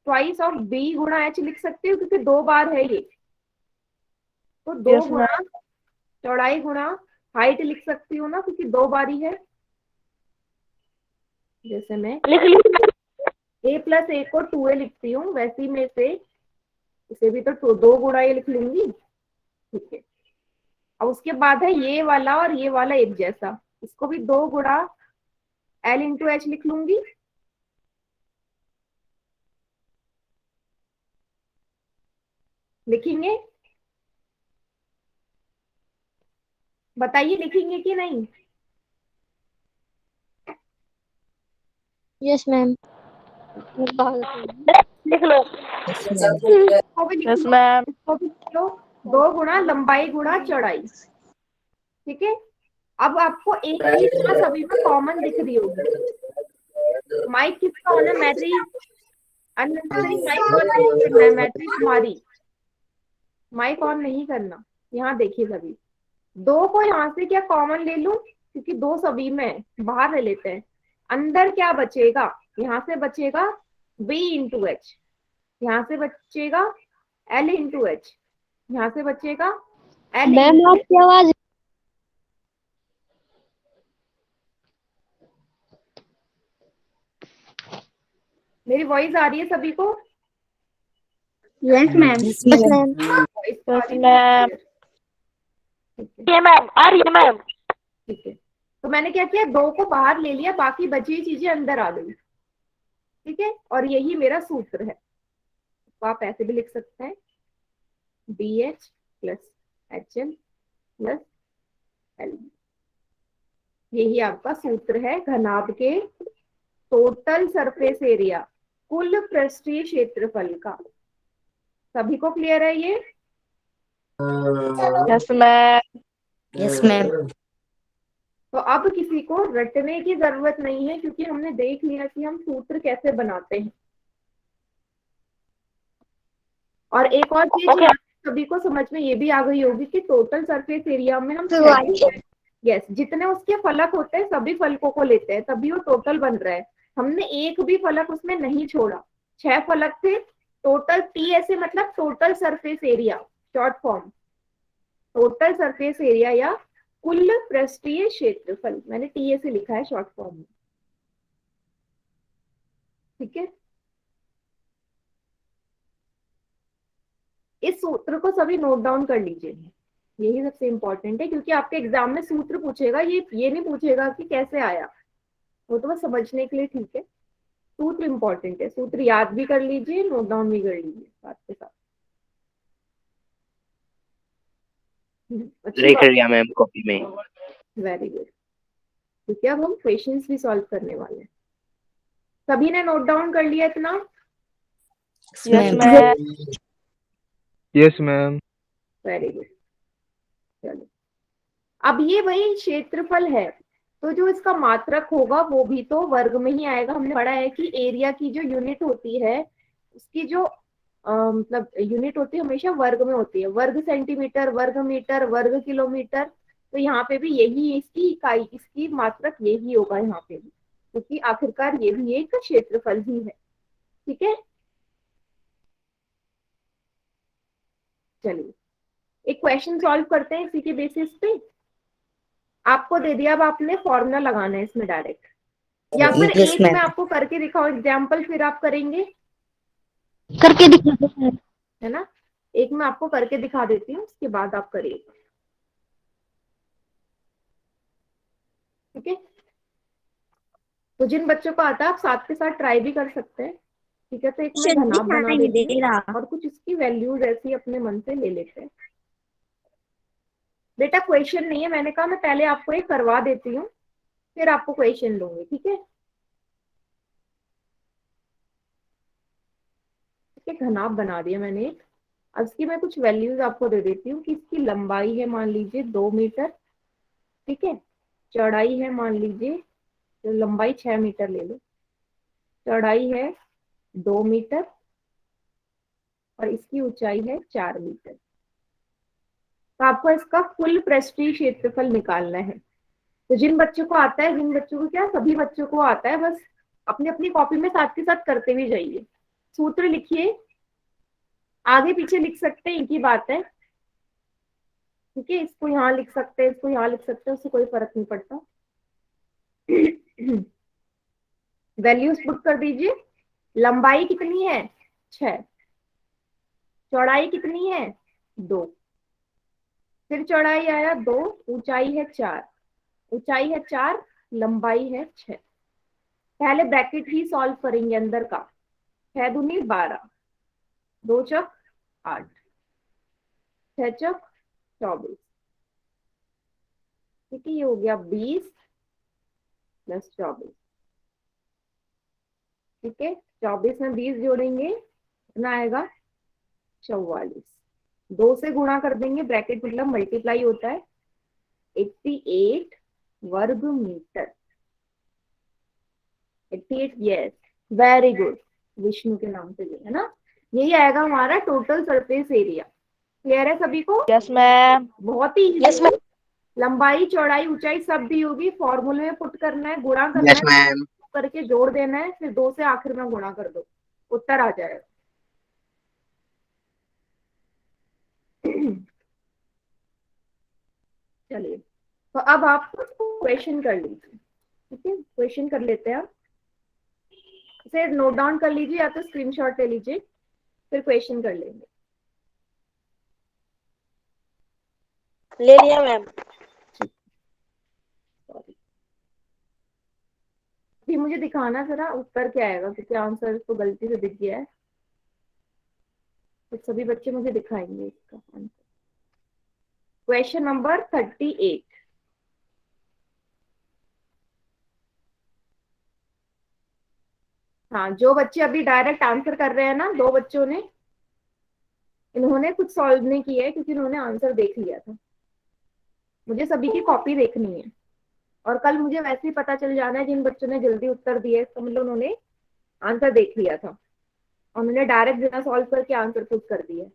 ट्वाइस ऑफ बी गुणा एच लिख सकती हूँ, क्योंकि 2 बार है ये। तो 2 Yes, गुणा ma'am. चौड़ाई गुणा हाइट लिख सकती हूँ ना, क्योंकि 2 बार ही है। जैसे मैं लिख ली। a प्लस ए को 2a लिखती हूँ, वैसी में से इसे भी तो 2 गुणा ये लिख लूंगी, ठीक है। अब उसके बाद है ये वाला और ये वाला एक जैसा, इसको भी 2 गुणा एल इंटू एच लिख लूंगी। लिखेंगे? बताइए लिखेंगे कि नहीं? Yes, ma'am. लिख लो। इसको भी लिख Yes, लो, ma'am. इसको भी लिख लो। 2 गुणा लंबाई गुणा चौड़ाई, ठीक है। अब आपको एक चीज ना सभी में कॉमन दिख रही होगी। माइक किसका ऑन है? मैरी, अननेसेसरी माइक ऑन नहीं करना है मैत्री कुमारी, माइक ऑन नहीं करना। यहाँ देखिए सभी, दो को यहाँ से क्या कॉमन ले लूं, क्योंकि दो सभी में है, बाहर ले लेते हैं। अंदर क्या बचेगा, यहाँ से बचेगा b इंटू एच, यहाँ से बचेगा l इंटू एच, यहाँ से बचेगा l मैम इंटू आपकी आवाज मेरी वॉइस आ रही है सभी को? Yes, ma'am. Yes ma'am voice तो आ Yes, रही है ma'am. ठीक है, Yeah, ma'am. Are you, ma'am? ठीक है। तो मैंने क्या किया, दो को बाहर ले लिया, बाकी बची हुई चीजें अंदर आ गई। ठीक है, और यही मेरा सूत्र है। तो आप ऐसे भी लिख सकते हैं, BH plus HL plus L, यही आपका सूत्र है घनाभ के टोटल सरफेस एरिया, कुल पृष्ठीय क्षेत्रफल का। सभी को क्लियर है ये? Yes, ma'am. यस मैम तो अब किसी को रटने की जरूरत नहीं है, क्योंकि हमने देख लिया कि हम सूत्र कैसे बनाते हैं। और एक और चीज यहाँ सभी को समझ में ये भी आ गई होगी कि टोटल सरफेस एरिया में हम यस जितने उसके फलक होते हैं सभी फलकों को लेते हैं, तभी वो टोटल बन रहा है। हमने एक भी फलक उसमें नहीं छोड़ा, 6 फलक थे टोटल। TSA मतलब total surface area, short form total surface area या कुल पृष्ठीय क्षेत्रफल, मैंने TSA लिखा है शॉर्ट फॉर्म में। ठीक है, इस सूत्र को सभी नोट डाउन कर लीजिए, यही सबसे इंपॉर्टेंट है, क्योंकि आपके एग्जाम में सूत्र पूछेगा, ये नहीं पूछेगा कि कैसे आया, वो तो बस समझने के लिए। ठीक है, सूत्र इंपॉर्टेंट है, सूत्र याद भी कर लीजिए, नोट डाउन भी कर लीजिए साथ के साथ। लिख लिया मैम कॉपी में। वेरी गुड, क्योंकि अब हम क्वेश्चंस भी सॉल्व करने वाले हैं। सभी ने नोट डाउन कर लिया इतना? Yes, ma'am. Yes ma'am. Very good, चलो अब ये वही क्षेत्रफल है, तो जो इसका मात्रक होगा वो भी तो वर्ग में ही आएगा। हमने पढ़ा है कि एरिया की जो यूनिट होती है, उसकी जो मतलब यूनिट होती है हमेशा वर्ग में होती है, वर्ग सेंटीमीटर, वर्ग मीटर, वर्ग किलोमीटर। तो यहाँ पे भी यही इसकी इकाई, इसकी मात्रक यही होगा यहाँ पे भी, क्योंकि आखिरकार ये भी एक क्षेत्रफल ही है। ठीक है, चलिए एक क्वेश्चन सॉल्व करते हैं इसी के बेसिस पे। आपको दे दिया, अब आपने फॉर्मूला लगाना है इसमें डायरेक्ट, या फिर एक मैं आपको करके दिखाओ एग्जाम्पल, फिर आप करेंगे, करके दिखा दो सर। है ना? एक मैं आपको करके दिखा देती हूँ, उसके बाद आप करिएगा। ठीक है, तो जिन बच्चों को आता है आप साथ के साथ ट्राई भी कर सकते हैं। ठीक है, तो एक मैं घनाभ बना देती हूँ और कुछ इसकी वैल्यूज ऐसी अपने मन से ले लेते हैं। बेटा क्वेश्चन नहीं है, मैंने कहा मैं पहले आपको एक करवा देती हूँ, फिर आपको क्वेश्चन दूंगी। ठीक है, घनाभ बना दिया मैंने एक। अब इसकी मैं कुछ वैल्यूज आपको दे देती हूँ कि इसकी लंबाई है मान लीजिए 2 मीटर, ठीक है, चौड़ाई है मान लीजिए, तो लंबाई 6 मीटर ले लो, चौड़ाई है 2 मीटर और इसकी ऊंचाई है 4 मीटर। तो आपको इसका कुल पृष्ठीय क्षेत्रफल निकालना है। तो जिन बच्चों को आता है, जिन बच्चों को क्या, सभी बच्चों को आता है, बस अपनी अपनी कॉपी में साथ के साथ करते भी जाइए। सूत्र लिखिए, आगे पीछे लिख सकते हैं, एक ही बात है। ठीक है, इसको यहाँ लिख सकते हैं, इसको यहाँ लिख सकते हैं, उससे कोई फर्क नहीं पड़ता। वैल्यूज पुट कर दीजिए। लंबाई कितनी है? 6, चौड़ाई कितनी है? 2, फिर चौड़ाई आया 2, ऊंचाई है 4, ऊंचाई है 4, लंबाई है 6। पहले ब्रैकेट ही सॉल्व करेंगे अंदर का, 6 दूनी 12, 2 चौक 8, 6 चौक 24। ठीक है, ये हो गया 20 प्लस 24। ठीक है, 24 में 20 जोड़ेंगे, कितना आएगा? 44। 2 से गुणा कर देंगे, ब्रैकेट मतलब मल्टीप्लाई होता है, 88 वर्ग metre. 88, yes, very good. Vishnu के नाम से जो है ना, यही आएगा हमारा टोटल सरफेस एरिया। क्लियर है सभी को? Yes ma'am. बहुत ही यस मैम। लंबाई चौड़ाई ऊंचाई सब दी होगी, फॉर्मूले में पुट करना है, गुणा करना यस है, मैम। करके जोड़ देना है, फिर 2 से आखिर में गुणा कर दो, उत्तर आ जाएगा। चलिए, तो अब आप क्वेश्चन कर लीजिए। ठीक है, क्वेश्चन कर लेते हैं। आप इसे नोट डाउन कर लीजिए या तो स्क्रीनशॉट ले लीजिए, फिर क्वेश्चन कर लेंगे। ले लिया मैम। सॉरी, अभी मुझे दिखाना जरा उत्तर क्या आएगा, क्योंकि आंसर तो गलती से दिख गया है, तो सभी बच्चे मुझे दिखाएंगे इसका आंसर। Question number 38। हाँ, जो बच्चे अभी डायरेक्ट आंसर कर रहे हैं ना, 2 बच्चों ने, इन्होंने कुछ सॉल्व नहीं किया है क्योंकि इन्होंने आंसर देख लिया था। मुझे सभी की कॉपी देखनी है, और कल मुझे वैसे ही पता चल जाना है जिन बच्चों ने जल्दी उत्तर दिए, तो मतलब उन्होंने आंसर देख लिया था और उन्होंने डायरेक्ट बिना सॉल्व करके आंसर खुद कर दिया।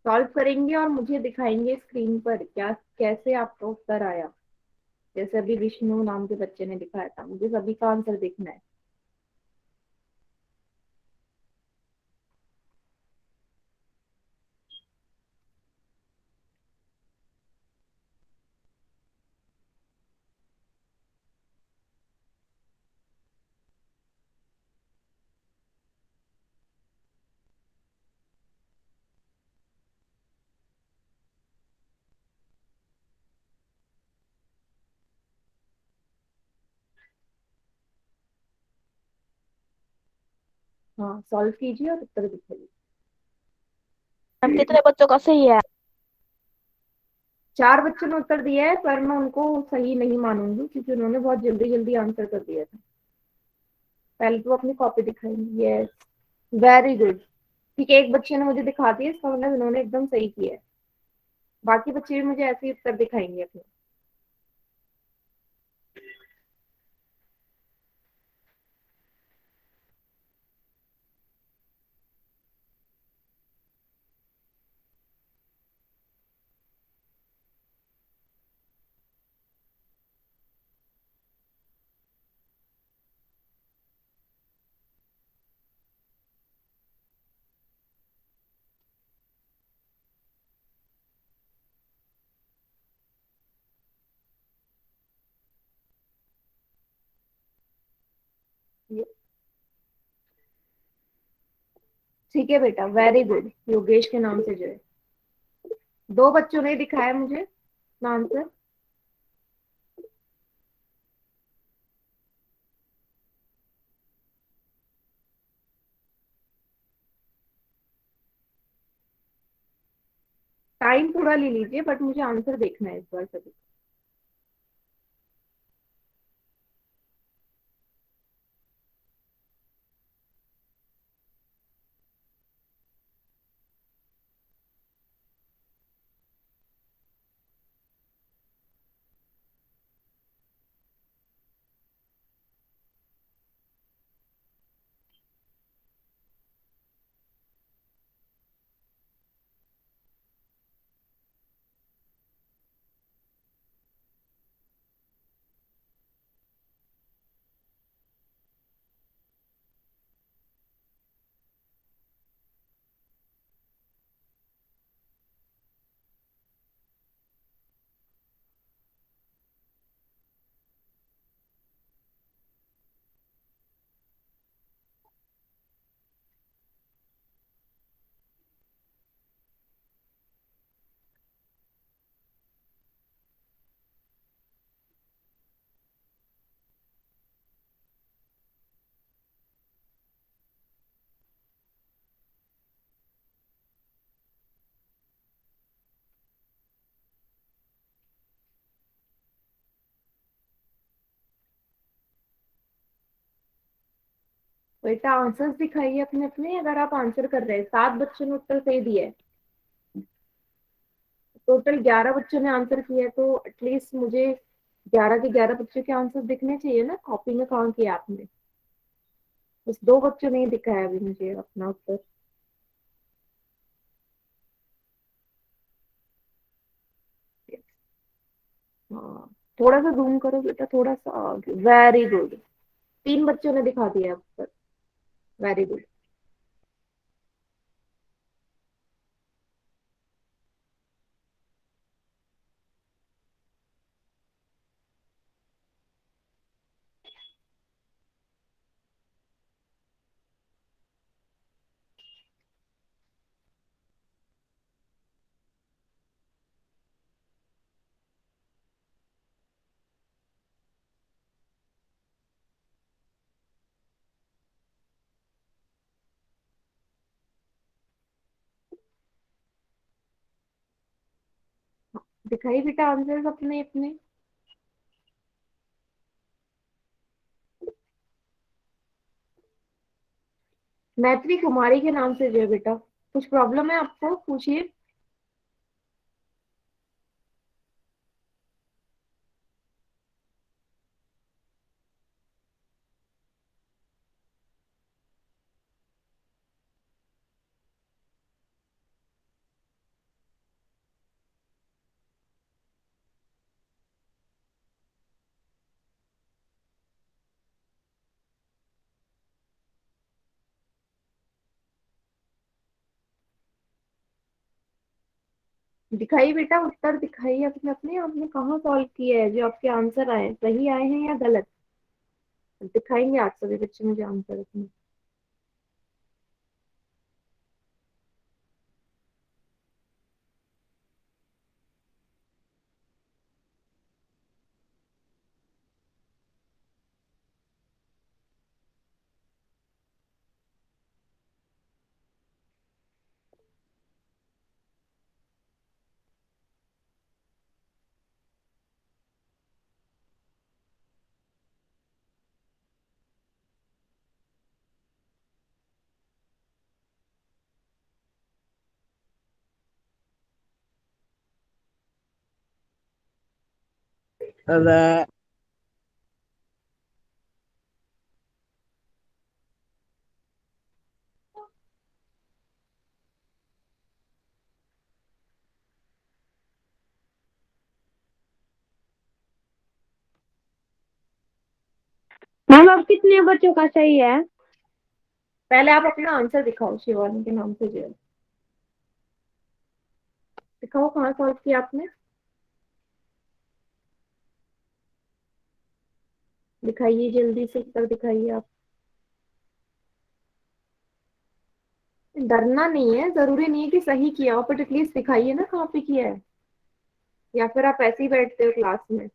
सॉल्व करेंगे और मुझे दिखाएंगे स्क्रीन पर क्या कैसे आपका उत्तर आया। जैसे अभी विष्णु नाम के बच्चे ने दिखाया था, मुझे सभी का आंसर देखना है। हाँ, सॉल्व कीजिए और उत्तर दिखाइए। मैम कितने बच्चों का सही है? 4 बच्चों ने उत्तर दिया है, पर मैं उनको सही नहीं मानूंगी क्योंकि उन्होंने बहुत जल्दी जल्दी आंसर कर दिया था। पहले तो अपनी कॉपी दिखाएंगे। Yes, very good. ठीक है, एक बच्चे ने मुझे दिखा दिया, इसका मतलब इन्होंने एकदम सही किया है। बाकी बच्चे भी मुझे ऐसे ही उत्तर दिखाएंगे अपने। ये- ठीक है बेटा, वेरी गुड। योगेश के नाम से जो है, 2 बच्चों ने दिखाया मुझे आंसर। टाइम थोड़ा ले लीजिए, बट मुझे आंसर देखना है इस बार सभी। बेटा आंसर्स दिखाइए अपने अपने, अगर आप आंसर कर रहे हैं। 7 बच्चों ने उत्तर सही दिया है, टोटल 11 बच्चों ने आंसर किया है, तो एटलीस्ट मुझे 11 के 11 बच्चों के आंसर दिखने चाहिए ना कॉपी में। कहाँ किया आपने? बस 2 बच्चों ने ही दिखाया अभी मुझे अपना उत्तर। हाँ, थोड़ा सा जूम करो बेटा, थोड़ा सा आगे। वेरी गुड, 3 बच्चों ने दिखा दिया उत्तर। Very good. दिखाई बेटा आंसर्स अपने अपने। मैत्री कुमारी के नाम से जो है बेटा, कुछ प्रॉब्लम है आपको? पूछिए। दिखाइए बेटा उत्तर, दिखाइए अपने अपने। आपने कहाँ सॉल्व किया है? जो आपके आंसर आए सही आए हैं या गलत? दिखाएंगे आज सभी बच्चे मुझे आंसर अपने। मैम अब कितने बच्चों का सही है? पहले आप अपना आंसर दिखाओ शिवानी के नाम से जो है। दिखाओ कहाँ सॉल्व किया आपने। दिखाइए जल्दी से उत्तर दिखाइए आप। डरना नहीं है, जरूरी नहीं है कि सही किया हो, बट एटलीस्ट दिखाइए ना कहाँ पे किया है। या फिर आप ऐसे ही बैठते हो क्लास में?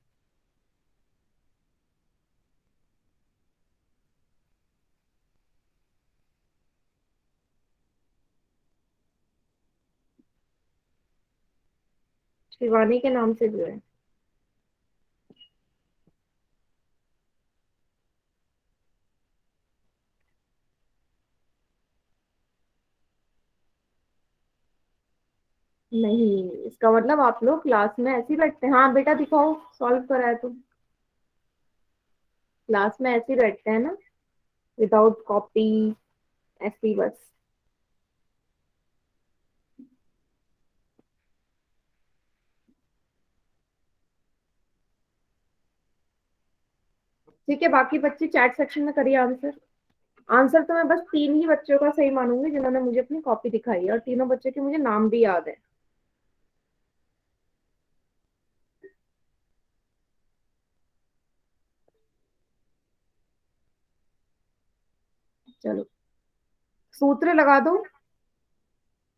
शिवानी के नाम से जो है। नहीं, इसका मतलब आप लोग क्लास में ऐसे ही बैठते हैं। हाँ बेटा दिखाओ, सॉल्व करा है तो। क्लास में ऐसे ही बैठते हैं ना, विदाउट कॉपी, ऐसे ही बस। ठीक है, बाकी बच्चे चैट सेक्शन में करिए आंसर। आंसर तो मैं बस 3 ही बच्चों का सही मानूंगी जिन्होंने मुझे अपनी कॉपी दिखाई है, और तीनों बच्चों के मुझे नाम भी याद है। चलो सूत्र लगा दो।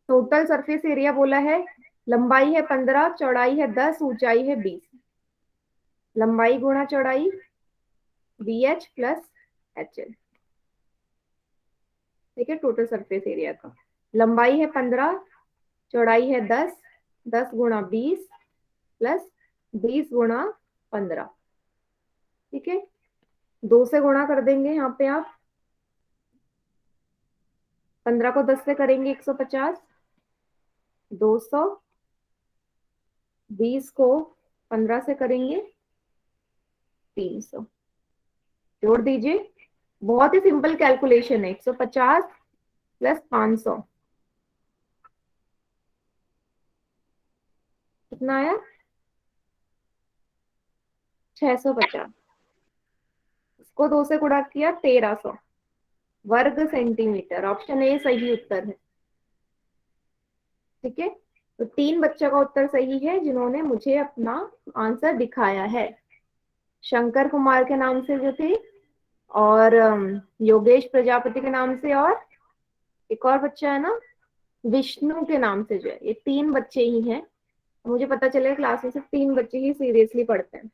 टोटल सरफेस एरिया बोला है, लंबाई है 15, चौड़ाई है 10, ऊंचाई है 20। लंबाई गुणा चौड़ाई, BH प्लस HL। ठीक है, टोटल सरफेस एरिया का। लंबाई है 15, चौड़ाई है 10, 10 गुणा 20 प्लस 20 गुणा 15। ठीक है, 2 से गुणा कर देंगे यहाँ पे आप। 15 को 10 से करेंगे 150, 200, 20 को 15 से करेंगे 300। जोड़ दीजिए, बहुत ही सिंपल कैलकुलेशन है। 150 प्लस 500 कितना आया? 650। इसको 2 से गुणा किया 1300 वर्ग सेंटीमीटर। ऑप्शन ए सही उत्तर है। ठीक है, तो 3 बच्चों का उत्तर सही है जिन्होंने मुझे अपना आंसर दिखाया है। शंकर कुमार के नाम से जो थे, और योगेश प्रजापति के नाम से, और एक और बच्चा है ना विष्णु के नाम से जो है। ये 3 बच्चे ही हैं। मुझे पता चलेगा क्लास में सिर्फ 3 बच्चे ही सीरियसली पढ़ते हैं।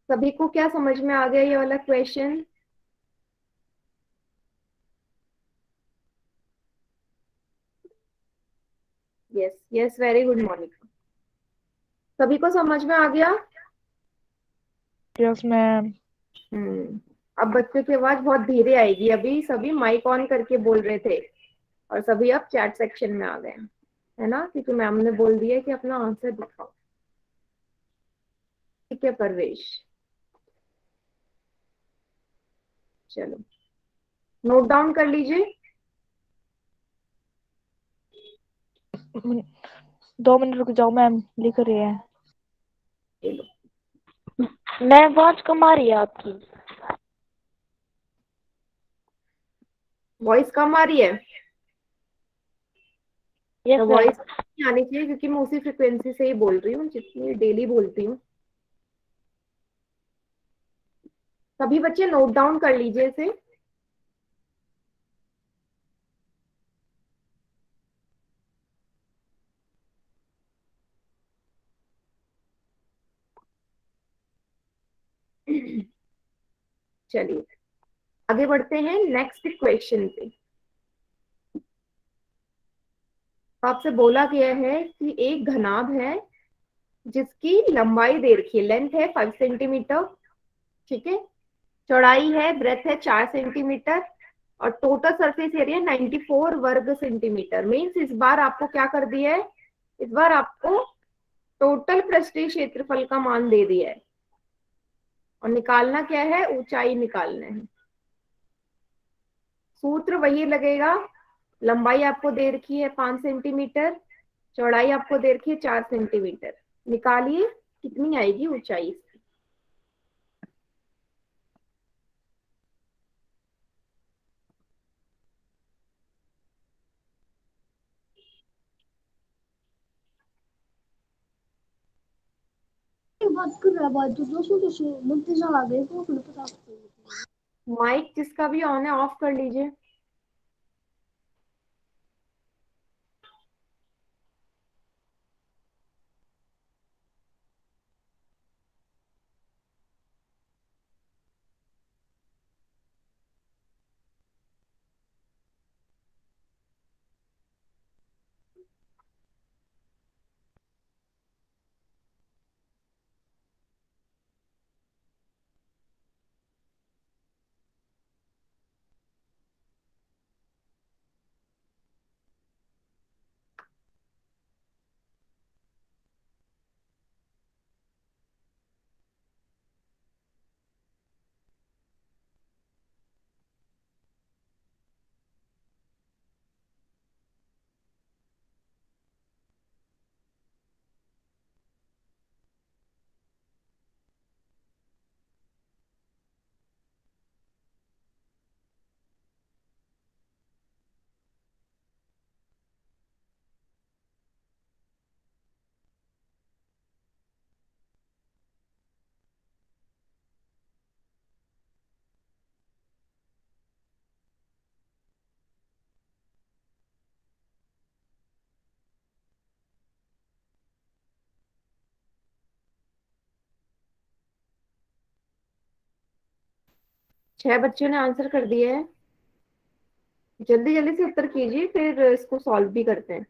सभी को क्या समझ में आ गया ये वाला question? Yes yes, very good Monika. सभी को समझ में आ गया? Yes ma'am. अब बच्चों की आवाज बहुत धीरे आएगी। अभी सभी माइक ऑन करके बोल रहे थे और सभी अब चैट सेक्शन में आ गए हैं, है ना, क्योंकि मैम ने बोल दिया कि अपना आंसर दिखाओ। ठीक है परवेश, चलो नोट डाउन कर लीजिए। 2 मिनट रुक जाओ मैम, लिख रही है। ये लो। मैं आवाज कम आ रही है आपकी। वॉइस कम आ रही है? यस तो मैम। वॉइस नहीं आनी चाहिए, क्योंकि मैं उसी फ्रिक्वेंसी से ही बोल रही हूँ जितनी डेली बोलती हूँ। सभी बच्चे नोट डाउन कर लीजिए इसे। चलिए आगे बढ़ते हैं नेक्स्ट क्वेश्चन पे। आपसे बोला गया है कि एक घनाभ है जिसकी लंबाई दे रखी है, लेंथ है 5 सेंटीमीटर, ठीक है, चौड़ाई है, ब्रेथ है 4 सेंटीमीटर, और टोटल सरफेस एरिया 94 वर्ग सेंटीमीटर। मीन्स इस बार आपको क्या कर दिया है, इस बार आपको टोटल पृष्ठीय क्षेत्रफल का मान दे दिया है, और निकालना क्या है, ऊंचाई निकालना है। सूत्र वही लगेगा। लंबाई आपको दे रखी है 5 सेंटीमीटर, चौड़ाई आपको दे रखी है 4 सेंटीमीटर। निकालिए कितनी आएगी ऊंचाई इसकी। बात कर रहा है, बात तो दोस्तों तो मुझे जा आ गए तो पता। माइक जिसका भी ऑन है ऑफ कर लीजिए। 6 बच्चों ने आंसर कर दिया है। जल्दी जल्दी से उत्तर कीजिए, फिर इसको सॉल्व भी करते हैं।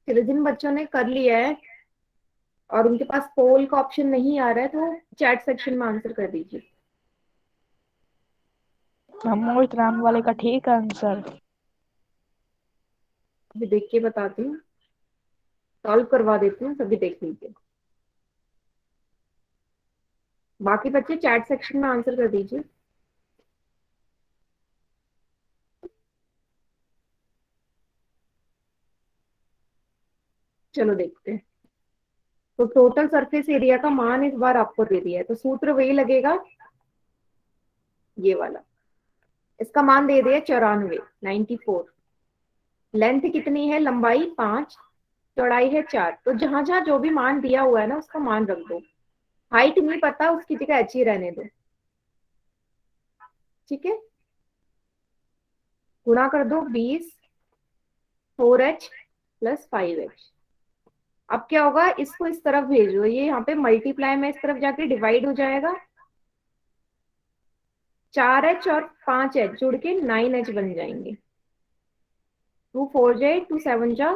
चलो जिन बच्चों ने कर लिया है और उनके पास पोल का ऑप्शन नहीं आ रहा है तो चैट सेक्शन में आंसर कर दीजिए। मैम मोहित राम वाले का ठीक आंसर। अभी देख के बताती हूँ, सॉल्व करवा देती हूँ, सभी देख लीजिए। बाकी बच्चे चैट सेक्शन में आंसर कर दीजिए। चलो देखते हैं। तो टोटल सरफेस एरिया का मान इस बार आपको दे दिया है, तो सूत्र वही लगेगा, ये वाला। इसका मान दे दिया 94, 94। लेंथ कितनी है? लंबाई 5, चौड़ाई है 4। तो जहां जहां जो भी मान दिया हुआ है ना उसका मान रख दो। हाइट नहीं पता, उसकी जगह h ही रहने दो। ठीक है, गुणा कर दो 20 4h प्लस 5h। अब क्या होगा, इसको इस तरफ भेजो, ये यहाँ पे मल्टीप्लाई में इस तरफ जाके डिवाइड हो जाएगा। 4h और 5h जुड़ के 9h बन जाएंगे। 2 4 जाए 2 7 जा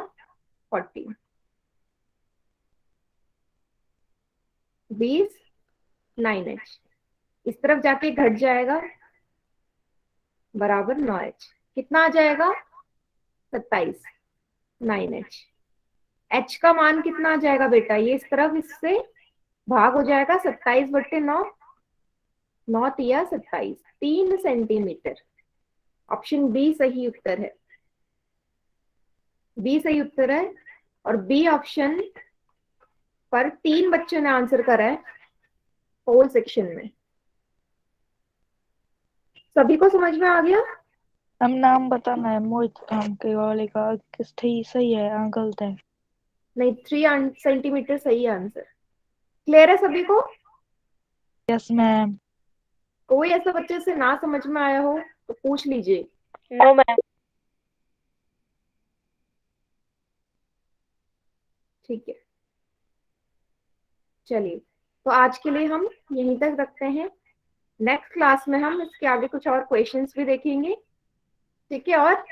40, 20 9h। इस तरफ जाके घट जाएगा बराबर 9h। कितना आ जाएगा? 27, 9h। h का मान कितना आ जाएगा बेटा? ये इस तरफ इससे भाग हो जाएगा, 27/9, 9 तिया 27, 3 सेंटीमीटर। ऑप्शन बी सही उत्तर है। बी सही उत्तर है। और बी ऑप्शन पर 3 बच्चों ने आंसर करा है पोल सेक्शन में। सभी को समझ में आ गया? हम नाम बताना है मोहित राम के वाले का, किस सही है या गलत है? नहीं, 3 सेंटीमीटर सही आंसर। क्लियर है सभी को? Yes ma'am. कोई ऐसा बच्चे से ना समझ में आया हो तो पूछ लीजिए। No ma'am. ठीक है, चलिए तो आज के लिए हम यहीं तक रखते हैं। नेक्स्ट क्लास में हम इसके आगे कुछ और क्वेश्चंस भी देखेंगे। ठीक है, और